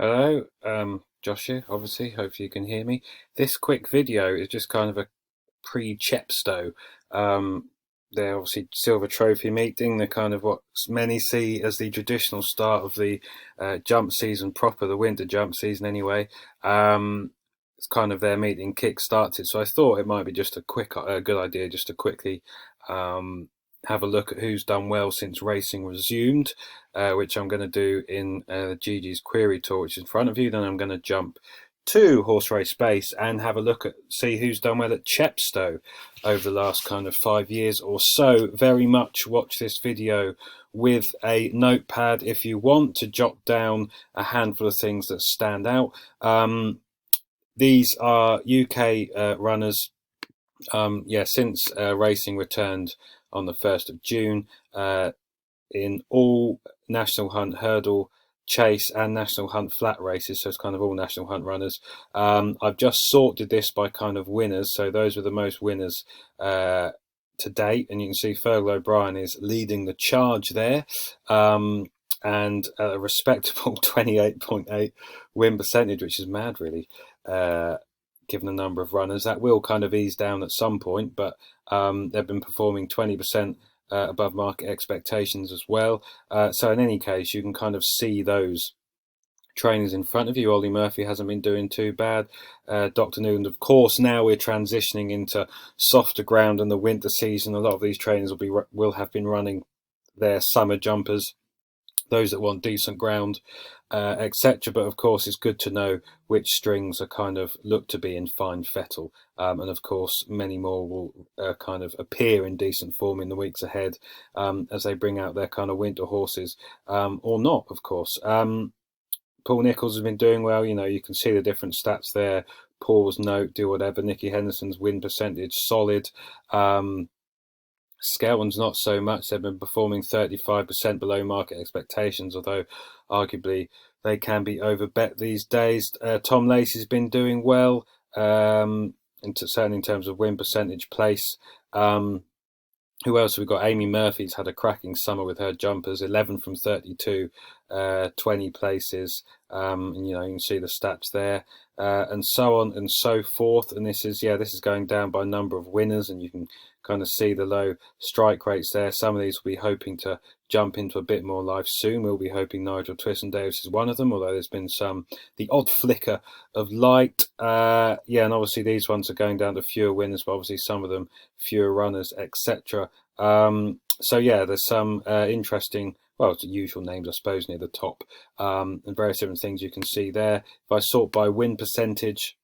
Hello, Josh here, obviously. Hopefully you can hear me. This quick video is just kind of a pre-Chepstow. Um, they're obviously Silver Trophy meeting. They're kind of what many see as the traditional start of the jump season proper, the winter jump season anyway. It's kind of their meeting kick-starts it. So I thought it might be just a good idea just to quickly um, have a look at who's done well since racing resumed, which I'm going to do in Gigi's Query Tour, which is in front of you. Then I'm going to jump to Horse Race Space and have a look at see who's done well at Chepstow over the last kind of 5 years or so. Very much watch this video with a notepad if you want to jot down a handful of things that stand out. These are UK runners. Since racing returned on the 1st of June, in all National Hunt hurdle, chase and National Hunt flat races, so it's kind of all National Hunt runners. I've just sorted this by kind of winners, so those were the most winners to date, and you can see Fergal O'Brien is leading the charge there, and a respectable 28.8 win percentage, which is mad really, given the number of runners. That will kind of ease down at some point, but they've been performing 20% above market expectations as well. So in any case, you can kind of see those trainers in front of you. Ollie Murphy hasn't been doing too bad. Dr. Newland, of course, now we're transitioning into softer ground and the winter season. A lot of these trainers will have been running their summer jumpers, those that want decent ground, etc. But of course, it's good to know which strings are kind of look to be in fine fettle, and of course, many more will kind of appear in decent form in the weeks ahead as they bring out their kind of winter horses, or not, of course. Paul Nicholls has been doing well. You know, you can see the different stats there. Pause, note, do whatever. Nicky Henderson's win percentage solid. Skelton's not so much. They've been performing 35% below market expectations, although arguably they can be overbet these days. Tom Lacey's been doing well, certainly in terms of win percentage place. Who else have we got? Amy Murphy's had a cracking summer with her jumpers, 11 from 32, 20 places. And you know, you can see the stats there, and so on and so forth. And this is going down by number of winners, and you can kind of see the low strike rates there. Some of these will be hoping to jump into a bit more life soon. We'll be hoping Nigel Twiston-Davies is one of them, although there's been the odd flicker of light. And obviously these ones are going down to fewer winners, but obviously some of them fewer runners, etc. There's some interesting, well, it's the usual names, I suppose, near the top, and various different things you can see there. If I sort by win percentage,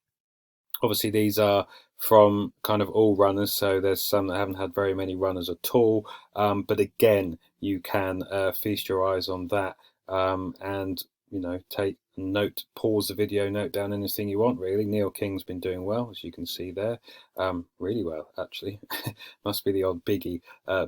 obviously these are from kind of all runners, so there's some that haven't had very many runners at all, but again, you can feast your eyes on that, and you know, take note, pause the video, note down anything you want really. Neil King's been doing well, as you can see there, really well actually. Must be the odd biggie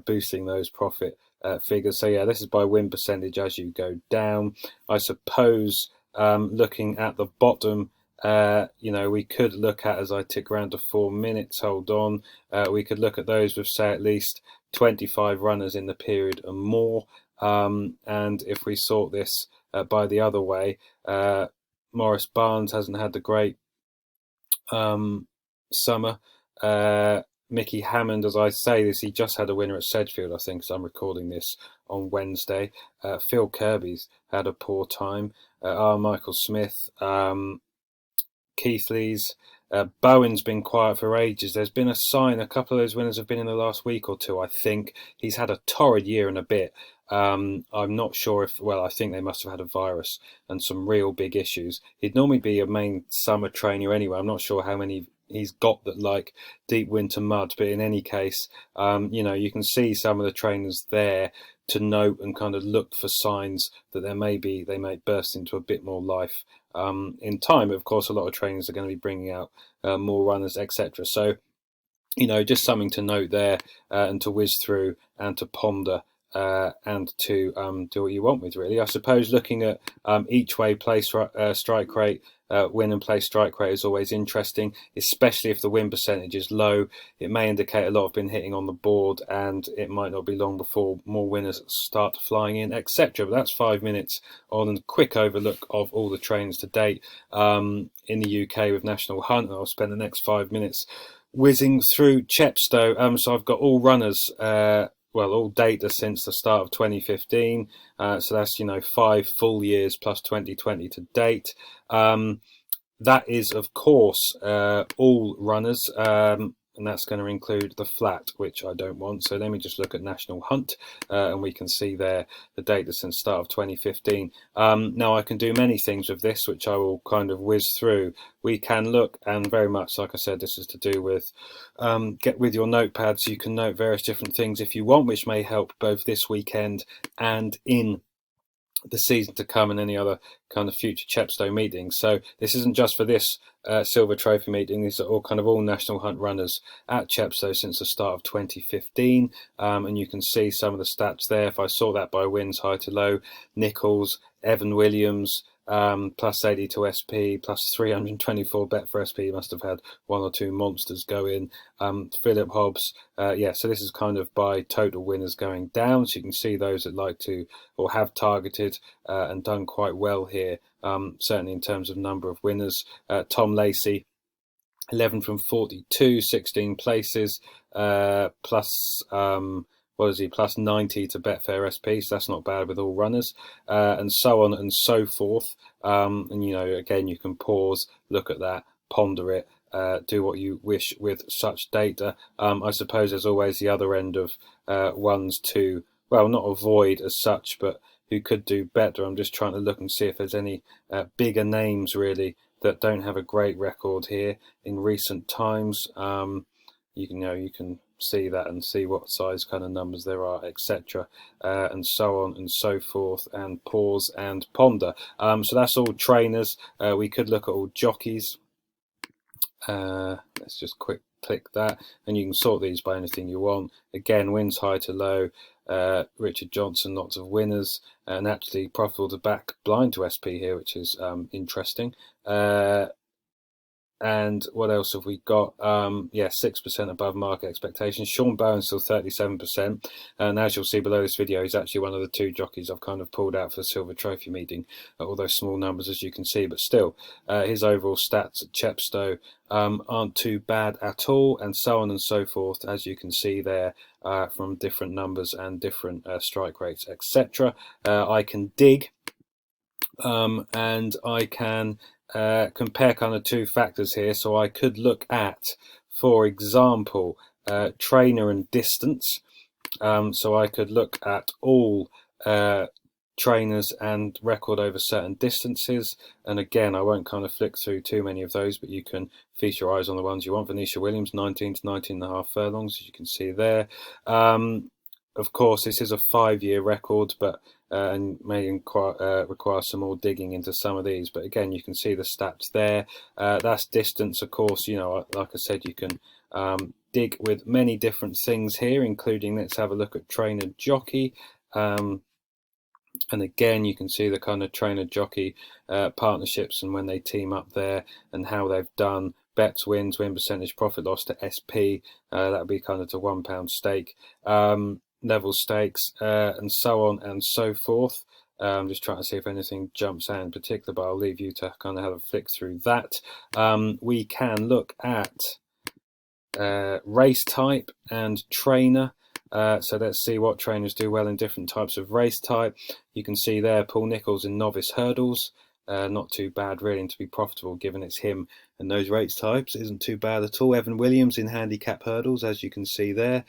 boosting those profit figures. So yeah, this is by win percentage as you go down. I suppose looking at the bottom, we could look at, as I tick around to 4 minutes, hold on, we could look at those with, say, at least 25 runners in the period and more. And if we sort this by the other way, Morris Barnes hasn't had the great summer. Mickey Hammond, as I say this, he just had a winner at Sedgefield, I think, so I'm recording this on Wednesday. Phil Kirby's had a poor time. Michael Smith, Keithley's, Bowen's been quiet for ages. There's been a sign, a couple of those winners have been in the last week or two, I think. He's had a torrid year and a bit. I'm not sure I think they must have had a virus and some real big issues. He'd normally be a main summer trainer anyway. I'm not sure how many he's got that like deep winter mud, but in any case, you can see some of the trainers there to note and kind of look for signs that they may burst into a bit more life in time. Of course, a lot of trainers are going to be bringing out more runners, etc. So, just something to note there and to whiz through and to ponder and to do what you want with, really. I suppose looking at each way play strike rate, win and play strike rate is always interesting, especially if the win percentage is low. It may indicate a lot have been hitting on the board, and it might not be long before more winners start flying in, etc. But that's 5 minutes on a quick overlook of all the trains to date in the UK with National Hunt. I'll spend the next 5 minutes whizzing through Chepstow. So I've got all runners, all data since the start of 2015. So that's 5 full years plus 2020 to date. That is, of course, all runners, and that's going to include the flat, which I don't want. So let me just look at National Hunt, and we can see there the data since start of 2015. Now I can do many things with this, which I will kind of whiz through. We can look, and very much, like I said, this is to do with get with your notepads. You can note various different things if you want, which may help both this weekend and in the season to come and any other kind of future Chepstow meetings. So this isn't just for this Silver Trophy meeting. These are all National Hunt runners at Chepstow since the start of 2015, and you can see some of the stats there. If I saw that by wins, high to low, Nichols, Evan Williams, plus 80 to SP, plus 324 bet for SP. Must have had one or two monsters go in. Philip Hobbs, so this is kind of by total winners going down. So you can see those that like to or have targeted and done quite well here, certainly in terms of number of winners. Tom Lacey, 11 from 42, 16 places, plus plus 90 to Betfair SP, so that's not bad with all runners, and so on and so forth. And again, you can pause, look at that, ponder it, do what you wish with such data. I suppose there's always the other end of ones to, well, not avoid as such, but who could do better. I'm just trying to look and see if there's any bigger names really that don't have a great record here in recent times. You can see that and see what size kind of numbers there are, etc., and so on and so forth, and pause and ponder. So that's all trainers. We could look at all jockeys. Let's just click that, and you can sort these by anything you want. Again, wins high to low. Richard Johnson, lots of winners, and actually profitable to back blind to SP here, which is interesting. And what else have we got? 6% above market expectations. Sean Bowen's still 37%. And as you'll see below this video, he's actually one of the two jockeys I've kind of pulled out for the Silver Trophy meeting. Although small numbers, as you can see, but still, his overall stats at Chepstow aren't too bad at all, and so on and so forth, as you can see there, from different numbers and different strike rates, etc. I can dig, and I can compare kind of two factors here. So I could look at, for example, trainer and distance. So I could look at all trainers and record over certain distances, and again, I won't kind of flick through too many of those, but you can feast your eyes on the ones you want. Venetia Williams, 19 to 19.5 furlongs, as you can see there. Of course, this is a 5-year record, but and may require some more digging into some of these. But again, you can see the stats there. That's distance, of course. Like I said, you can dig with many different things here, including, let's have a look at trainer jockey. And again, you can see the kind of trainer jockey partnerships and when they team up there and how they've done. Bets, wins, win percentage, profit loss to SP. That would be kind of to £1 stake. Level stakes, and so on and so forth. I'm just trying to see if anything jumps out in particular, but I'll leave you to kind of have a flick through that. We can look at race type and trainer. So let's see what trainers do well in different types of race type. You can see there Paul Nichols in novice hurdles. Not too bad really, and to be profitable given it's him and those race types isn't too bad at all. Evan Williams in handicap hurdles, as you can see there,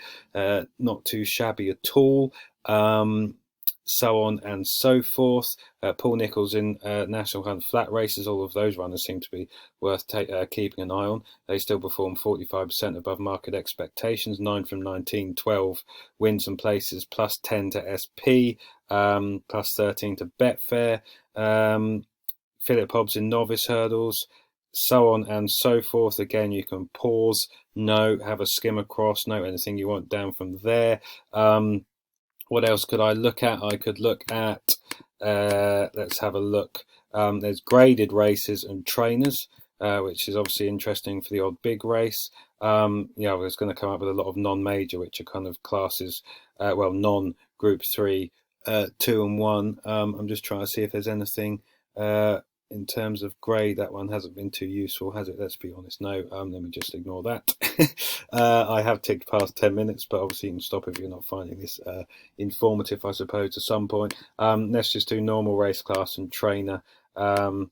not too shabby at all. So on and so forth. Paul Nichols in National Hunt flat races. All of those runners seem to be worth keeping an eye on. They still perform 45% above market expectations. 9 from 19, 12 wins and places, plus 10 to SP, plus 13 to Betfair. Philip Hobbs in novice hurdles, so on and so forth. Again, you can pause, note, have a skim across, note anything you want down from there. What else could I look at? I could look at, let's have a look. There's graded races and trainers, which is obviously interesting for the odd big race. Yeah, I was going to come up with a lot of non-major, which are kind of classes, well, non-group 3, 2 and 1. I'm just trying to see if there's anything in terms of grade. That one hasn't been too useful, has it? Let's be honest. No, let me just ignore that. I have ticked past 10 minutes, but obviously you can stop if you're not finding this informative, I suppose, to some point. Let's just do normal race class and trainer. And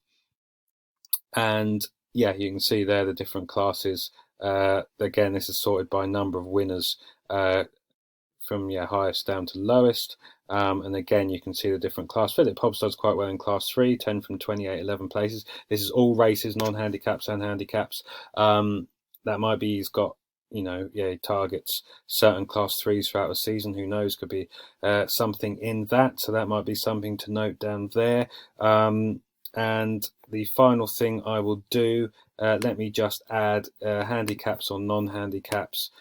yeah, you can see there the different classes. Again, this is sorted by number of winners from highest down to lowest. And again, you can see the different class. Philip Hobbs does quite well in class 3, 10 from 28, 11 places. This is all races, non-handicaps and handicaps. That might be he's got, he targets certain class 3s throughout the season. Who knows? Could be something in that. So that might be something to note down there. And the final thing I will do, let me just add handicaps or non-handicaps.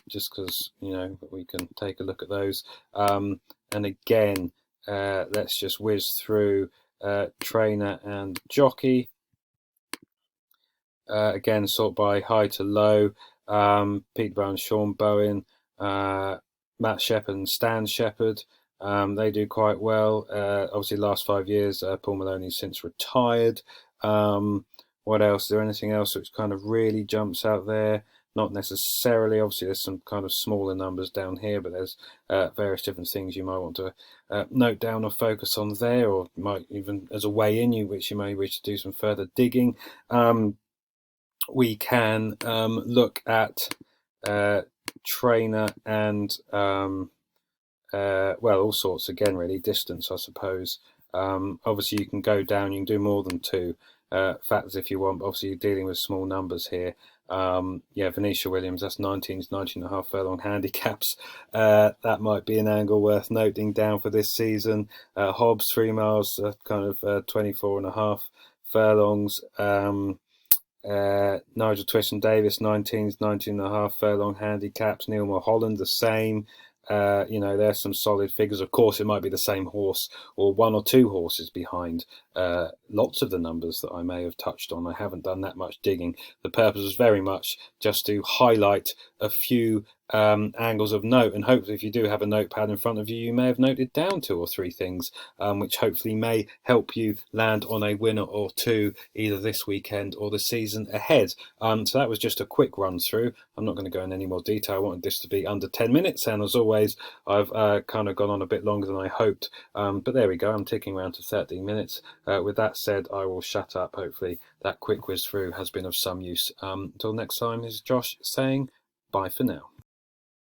Just because we can take a look at those, and again, let's just whiz through trainer and jockey. Again, sort by high to low. Pete Brown, Sean Bowen, Matt Shepherd and Stan Shepherd. They do quite well. Obviously, last 5 years, Paul Maloney's since retired. What else? Is there anything else which kind of really jumps out there? Not necessarily. Obviously, there's some kind of smaller numbers down here, but there's various different things you might want to note down or focus on there, or might even as a way in, which you may wish to do some further digging. We can look at trainer and all sorts again, really. Distance, I suppose. Obviously, you can go down. You can do more than 2 factors if you want. But obviously, you're dealing with small numbers here. Venetia Williams, that's 19.5 furlong handicaps. That might be an angle worth noting down for this season. Hobbs, 3 miles, kind of 24.5 furlongs. Nigel Twiston Davis, 19.5 furlong handicaps. Neil Mulholland, the same. There's some solid figures. Of course, it might be the same horse or 1 or 2 horses behind lots of the numbers that I may have touched on. I haven't done that much digging. The purpose was very much just to highlight a few angles of note, and hopefully if you do have a notepad in front of you, you may have noted down 2 or 3 things which hopefully may help you land on a winner or 2 either this weekend or the season ahead. So that was just a quick run through. I'm not going to go in any more detail. I wanted this to be under 10 minutes, and as always I've kind of gone on a bit longer than I hoped, but there we go. I'm ticking around to 13 minutes. With that said, I will shut up. Hopefully that quick whiz through has been of some use. Until next time, this is Josh saying bye for now.